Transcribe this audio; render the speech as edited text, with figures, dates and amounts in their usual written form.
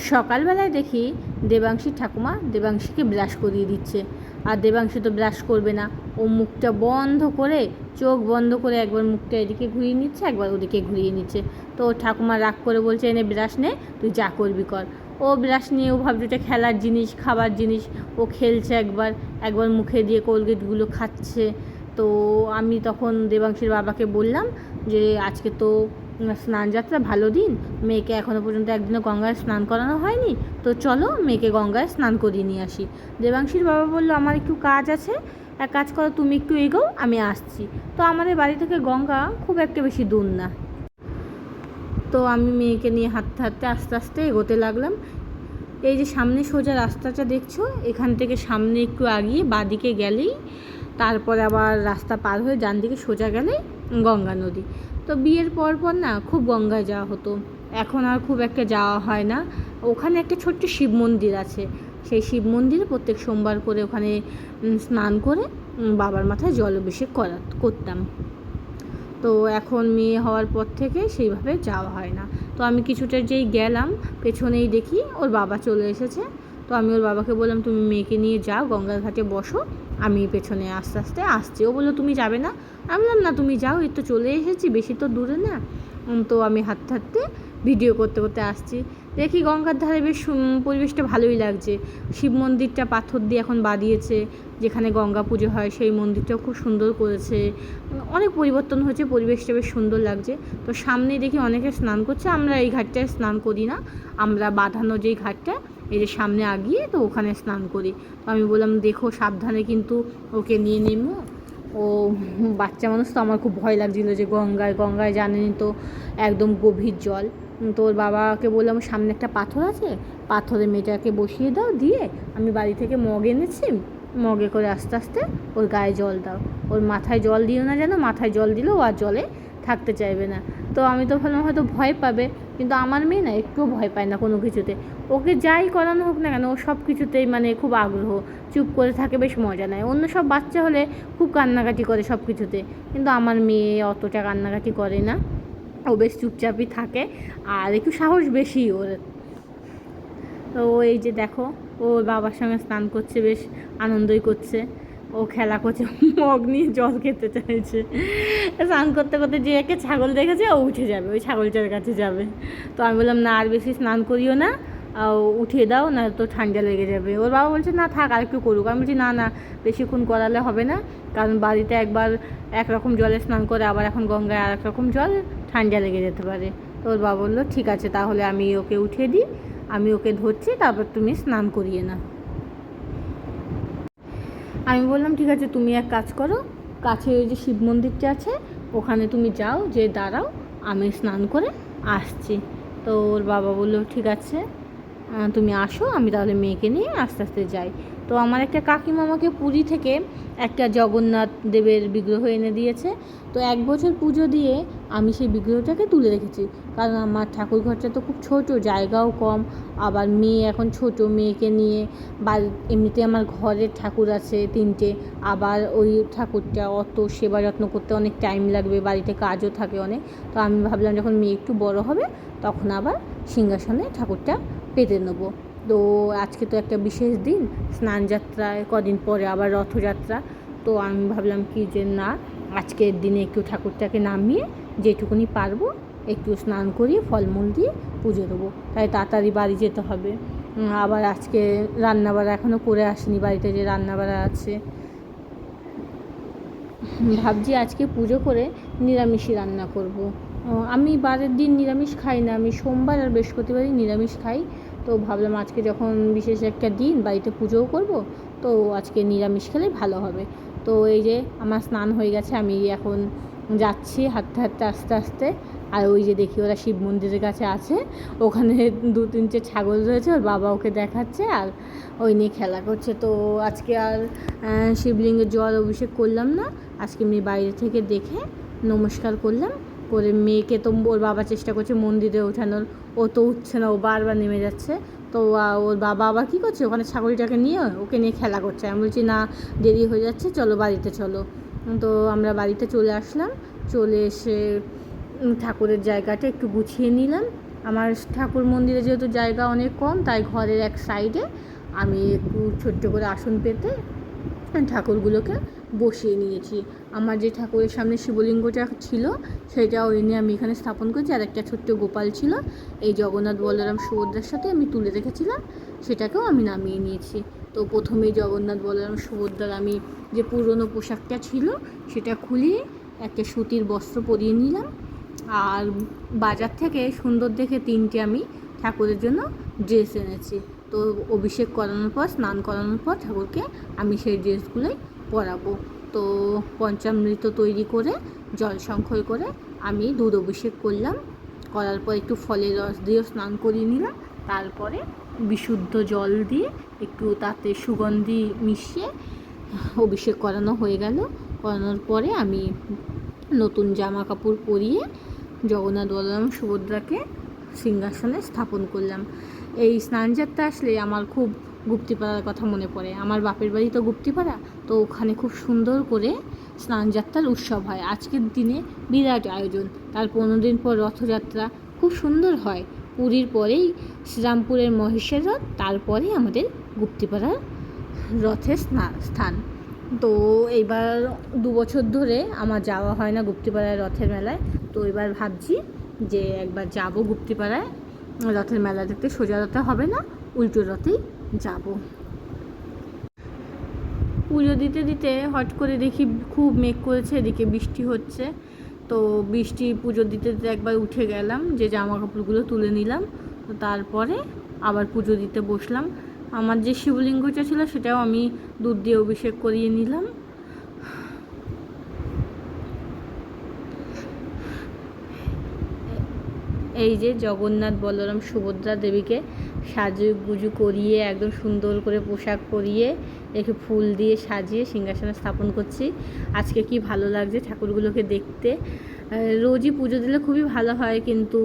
সকালবেলায় দেখি দেবাংশীর ঠাকুমা দেবাংশীকে ব্রাশ করিয়ে দিচ্ছে, আর দেবাংশী তো ব্রাশ করবে না। ও মুখটা বন্ধ করে, চোখ বন্ধ করে একবার মুখটা এদিকে ঘুরিয়ে নিচ্ছে, একবার ওদিকে ঘুরিয়ে নিচ্ছে। তো ওর ঠাকুমা রাগ করে বলছে, এনে ব্রাশ নে, তুই যা করবি কর। ও ব্রাশ নিয়ে ও ভাবছে ওটা খেলার জিনিস, খাবার জিনিস। ও খেলছে, একবার একবার মুখে দিয়ে কোলগেটগুলো খাচ্ছে। তো আমি তখন দেবাংশীর বাবাকে বললাম যে আজকে তো স্নানযাত্রা, ভালো দিন, মেয়েকে এখনও পর্যন্ত একদিনও গঙ্গায় স্নান করানো হয়নি, তো চলো মেয়েকে গঙ্গায় স্নান করিয়ে নিয়ে আসি। দেবাংশীর বাবা বললো, আমার একটু কাজ আছে, এক কাজ করো, তুমি একটু এগোও, আমি আসছি। তো আমাদের বাড়ি থেকে গঙ্গা খুব একটা বেশি দূর না। তো আমি মেয়েকে নিয়ে হাঁটতে হাঁটতে আস্তে আস্তে এগোতে লাগলাম। এই যে সামনে সোজা রাস্তাটা দেখছো, এখান থেকে সামনে একটু আগিয়ে বাঁদিকে গেলেই, তারপরে আবার রাস্তা পার হয়ে ডান দিকে সোজা গেলেই গঙ্গা নদী। তো বিয়ের পর পর না খুব গঙ্গায় যাওয়া হতো, এখন আর খুব একটা যাওয়া হয় না। ওখানে একটা ছোট্ট শিব মন্দির আছে, সেই শিব মন্দিরে প্রত্যেক সোমবার করে ওখানে স্নান করে বাবার মাথায় জল অভিষেক করতাম। তো এখন মেয়ে হওয়ার পর থেকে সেইভাবে যাওয়া হয় না। তো আমি কিছুটা যেই গেলাম, পেছনেই দেখি ওর বাবা চলে এসেছে। তো আমি ওর বাবাকে বললাম, তুমি মেয়েকে নিয়ে যাও, গঙ্গার ঘাটে বসো, আমি পেছনে আস্তে আস্তে আসছি। ও বললো, তুমি যাবে না? আমি বললাম, না তুমি যাও, এই তো চলে এসেছি, বেশি তো দূরে না। তো আমি হাঁটতে হাঁটতে ভিডিও করতে করতে আসছি। দেখি গঙ্গার ধারে বেশ পরিবেশটা ভালোই লাগছে। শিব মন্দিরটা পাথর দিয়ে এখন বাঁধিয়েছে, যেখানে গঙ্গা পুজো হয় সেই মন্দিরটাও খুব সুন্দর করেছে। অনেক পরিবর্তন হয়েছে, পরিবেশটা বেশ সুন্দর লাগছে। তো সামনে দেখি অনেকে স্নান করছে, আমরা এই ঘাটটায় স্নান করি না, আমরা বাঁধানো যেই ঘাটটা এই যে সামনে আগিয়ে, তো ওখানে স্নান করি। তো আমি বললাম, দেখো সাবধানে কিন্তু ওকে নিয়ে নেমো, ও বাচ্চা মানুষ তো, আমার খুব ভয় লাগছিলো যে গঙ্গায় জানেনি তো একদম গভীর জল। তো ওর বাবাকে বললাম, সামনে একটা পাথর আছে, পাথরে মেয়েটাকে বসিয়ে দাও, দিয়ে আমি বাড়ি থেকে মগ এনেছি, মগে করে আস্তে আস্তে ওর গায়ে জল দাও, ওর মাথায় জল দিও না, যেন মাথায় জল দিলেও আর জলে থাকতে চাইবে না। তো আমি তো ভাবলাম হয়তো ভয় পাবে, কিন্তু আমার মেয়ে না একটুও ভয় পায় না কোনো কিছুতে। ওকে যাই করানো হোক না কেন, ও সব কিছুতেই মানে খুব আগ্রহ, চুপ করে থাকে, বেশ মজা নেয়। অন্য সব বাচ্চা হলে খুব কান্নাকাটি করে সব কিছুতে, কিন্তু আমার মেয়ে অতটা কান্নাকাটি করে না, ও বেশ চুপচাপই থাকে, আর একটু সাহস বেশি ওর। তো এই যে দেখো, ওর বাবার সঙ্গে স্নান করছে, বেশ আনন্দই করছে, ও খেলা করছে, মগ নিয়ে জল খেতে চাইছে। স্নান করতে করতে যে একে ছাগল দেখেছে, ও উঠে যাবে, ওই ছাগলটার কাছে যাবে। তো আমি বললাম, না আর বেশি স্নান করিও না, উঠিয়ে দাও, না তো ঠান্ডা লেগে যাবে। ওর বাবা বলছে, না থাক, আর একটু করুক। আমি বলছি, না না, বেশিক্ষণ করালে হবে না, কারণ বাড়িতে একবার একরকম জলে স্নান করে, আবার এখন গঙ্গায় আর এক রকম জল, ঠান্ডা লেগে যেতে পারে। তো ওর বাবা বললো, ঠিক আছে, তাহলে আমি ওকে উঠিয়ে দিই, আমি ওকে ধরছি, তারপর তুমি স্নান করিয়ে না। আমি বললাম, ঠিক আছে, তুমি এক কাজ করো, কাছে ওই যে শিব মন্দিরটা আছে, ওখানে তুমি যাও, যে দাঁড়াও, আমি স্নান করে আসছি। তো ওর বাবা বললো, ঠিক আছে, তুমি আসো, আমি তাহলে মেয়েকে নিয়ে আস্তে আস্তে যাই। তো আমার একটা কাকিমা আমাকে পুরী থেকে একটা জগন্নাথ দেবের বিগ্রহ এনে দিয়েছে। তো 1 বছর পুজো দিয়ে আমি সেই বিগ্রহটাকে তুলে রেখেছি, কারণ আমার ঠাকুর ঘরটা তো খুব ছোট, জায়গাও কম, আবার মেয়ে এখন ছোট, মেয়েকে নিয়ে বাড়ি, এমনিতে আমার ঘরের ঠাকুর আছে 3টে, আবার ওই ঠাকুরটা অত সেবা যত্ন করতে অনেক টাইম লাগবে, বাড়িতে কাজও থাকে অনেক। তো আমি ভাবলাম যখন মেয়ে একটু বড় হবে, তখন আবার সিংহাসনে ঠাকুরটা পেতে নেবো। তো আজকে তো একটা বিশেষ দিন, স্নানযাত্রায় কদিন পরে আবার রথযাত্রা। তো আমি ভাবলাম কি যে না, আজকের দিনে একটু ঠাকুরটাকে নামিয়ে যেটুকুনি পারবো একটু স্নান করিয়ে ফলমূল দিয়ে পুজো দেবো, তাই তাড়াতাড়ি বাড়ি যেতে হবে। আবার আজকে রান্নাবাড়া এখনও করে আসিনি, বাড়িতে যে রান্নাবাড়া আছে, ভাবছি আজকে পুজো করে নিরামিষই রান্না করব। আমি বারের দিন নিরামিষ খাই না, আমি সোমবার আর বৃহস্পতিবারই নিরামিষ খাই। তো ভাবলাম আজকে যখন বিশেষ একটা দিন, বাড়িতে পুজোও করব, তো আজকে নিরামিষ খেলে ভালো হবে। তো এই যে আমার স্নান হয়ে গেছে, আমি এখন যাচ্ছি হাঁটতে হাঁটতে আস্তে আস্তে। আর ওই যে দেখি ওরা শিব মন্দিরের কাছে আছে, ওখানে 2-3টে ছাগল রয়েছে, ওর বাবা ওকে দেখাচ্ছে, আর ওই নিয়ে খেলা করছে। তো আজকে আর শিবলিঙ্গের জল অভিষেক করলাম না, আজকে মেয়ে বাইরে থেকে দেখে নমস্কার করলাম, করে মেয়েকে তো ওর বাবা চেষ্টা করছে মন্দিরে ওঠানোর, ও তো উঠছে না, ও বারবার নেমে যাচ্ছে। তো ওর বাবা আবার কী করছে, ওখানে ছাগলটাকে নিয়ে ওকে নিয়ে খেলা করছে। আমি বলছি, না দেরি হয়ে যাচ্ছে, চলো বাড়িতে চলো। তো আমরা বাড়িতে চলে আসলাম, চলে এসে ঠাকুরের জায়গাটা একটু গুছিয়ে নিলাম, আমার ঠাকুর মন্দিরে যেহেতু জায়গা অনেক কম, তাই ঘরের এক সাইডে আমি একটু ছোট্ট করে আসন পেতে ঠাকুরগুলোকে বসিয়ে নিয়েছি। আমার যে ঠাকুরের সামনে শিবলিঙ্গটা ছিল সেটাও এনে আমি এখানে স্থাপন করেছি। আর একটা ছোট্ট গোপাল ছিল, এই জগন্নাথ বলরাম সুভদ্রার সাথে আমি তুলে রেখেছিলাম, সেটাকেও আমি নামিয়ে নিয়েছি। তো প্রথমেই জগন্নাথ বলরাম সুভদ্রার আমি যে পুরনো পোশাকটা ছিল সেটা খুলিয়ে একটা সুতির বস্ত্র পরিয়ে নিলাম। আর বাজার থেকে সুন্দর দেখে 3টে আমি ঠাকুরের জন্য ড্রেস এনেছি। তো অভিষেক করানোর পর, স্নান করানোর পর ঠাকুরকে আমি সেই ড্রেসগুলোই পরাবো। তো পঞ্চামৃত তৈরি করে জল সংক্ষয় করে আমি দুধ অভিষেক করলাম। করার পর একটু ফলের রস দিয়েও স্নান করিয়ে নিলাম। তারপরে বিশুদ্ধ জল দিয়ে একটু তাতে সুগন্ধি মিশিয়ে অভিষেক করানো হয়ে গেল। করানোর পরে আমি নতুন জামা কাপড় পরিয়ে জগন্নাথ বলরাম সুভদ্রাকে সিংহাসনে স্থাপন করলাম। এই স্নানযাত্রা আসলে আমার খুব গুপ্তিপাড়ার কথা মনে পড়ে। আমার বাপের বাড়ি তো গুপ্তিপাড়া, তো ওখানে খুব সুন্দর করে স্নানযাত্রার উৎসব হয়। আজকের দিনে বিরাট আয়োজন, তার 15 দিন পর রথযাত্রা খুব সুন্দর হয়। পুরীর পরেই শ্রীরামপুরের মহেশের রথ, তারপরে আমাদের গুপ্তিপাড়ার রথের স্থান। তো এইবার 2 বছর ধরে আমার যাওয়া হয় না গুপ্তিপাড়ায় রথের মেলায়। তো এবার ভাবছি যে একবার যাব গুপ্তিপাড়ায় রথের মেলা দেখতে। সোজা রথে হবে না, উল্টো রথেই যাব। পুজো দিতে দিতে হট করে দেখি খুব মেঘ করেছে, এদিকে বৃষ্টি হচ্ছে। তো পুজো দিতে দিতে একবার উঠে গেলাম, যে জামা কাপড়গুলো তুলে নিলাম। তো তারপরে আবার পুজো দিতে বসলাম। আমার যে শিবলিঙ্গটা ছিল সেটাও আমি দুধ দিয়ে অভিষেক করিয়ে নিলাম। এই যে জগন্নাথ বলরাম সুভদ্রা দেবীকে সাজুগুজু করিয়ে একদম সুন্দর করে পোশাক পরিয়ে একে ফুল দিয়ে সাজিয়ে সিংহাসনে স্থাপন করছি। আজকে কি ভালো লাগছে ঠাকুরগুলোকে দেখতে। রোজই পুজো দিলে খুবই ভালো হয়, কিন্তু